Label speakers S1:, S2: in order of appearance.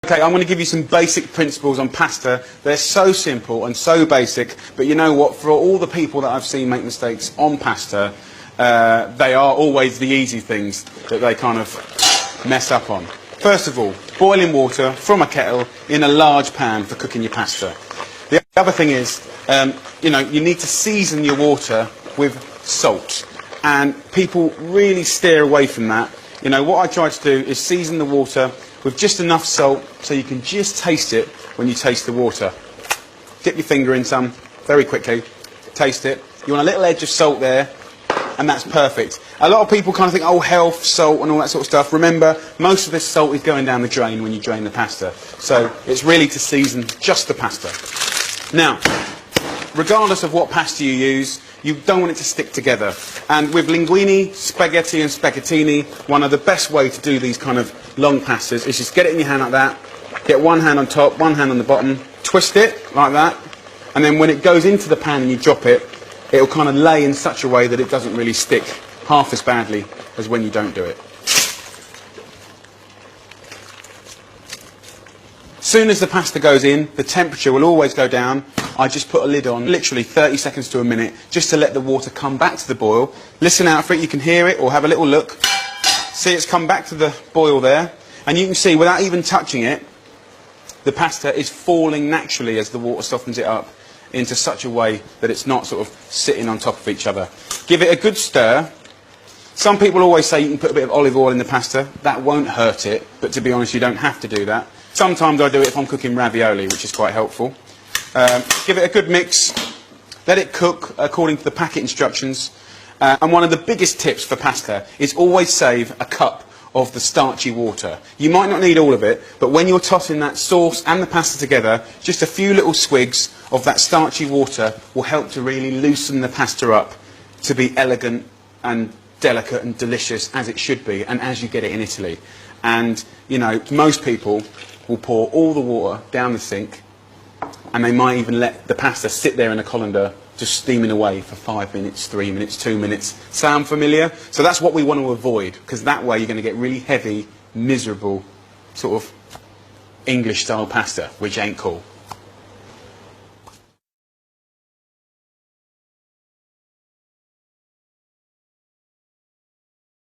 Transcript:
S1: Okay, I'm going to give you some basic principles on pasta. They're so simple and so basic, but you know what? For all the people that I've seen make mistakes on pasta, they are always the easy things that they kind of mess up on. First of all, boiling water from a kettle in a large pan for cooking your pasta. The other thing is, you know, you need to season your water with salt, and people really steer away from that. You know, what I try to do is season the water with just enough salt so you can just taste it when you taste the water. Dip your finger in some very quickly, taste it. You want a little edge of salt there, and that's perfect. A lot of people kind of think, oh, health, salt and all that sort of stuff. Remember, most of this salt is going down the drain when you drain the pasta. So it's really to season just the pasta. Now, regardless of what pasta you use, you don't want it to stick together. And with linguine, spaghetti and spaghettini, one of the best way to do these kind of long pastas is just get it in your hand like that, get one hand on top, one hand on the bottom, twist it like that, and then when it goes into the pan and you drop it, it'll kind of lay in such a way that it doesn't really stick half as badly as when you don't do it. As soon as the pasta goes in, the temperature will always go down. I just put a lid on, literally 30 seconds to a minute, just to let the water come back to the boil. Listen out for it, you can hear it or have a little look. See, it's come back to the boil there, and you can see without even touching it, the pasta is falling naturally as the water softens it up into such a way that it's not sort of sitting on top of each other. Give it a good stir. Some people always say you can put a bit of olive oil in the pasta. That won't hurt it, but to be honest, you don't have to do that. Sometimes I do it if I'm cooking ravioli, which is quite helpful. Give it a good mix. Let it cook according to the packet instructions. And one of the biggest tips for pasta is always save a cup of the starchy water. You might not need all of it, but when you're tossing that sauce and the pasta together, just a few little swigs of that starchy water will help to really loosen the pasta up to be elegant and delicate and delicious as it should be, and as you get it in Italy. And, you know, most people will pour all the water down the sink, and they might even let the pasta sit there in a colander just steaming away for 5 minutes, 3 minutes, 2 minutes. Sound familiar? So that's what we want to avoid, because that way you're going to get really heavy, miserable, sort of English-style pasta, which ain't cool.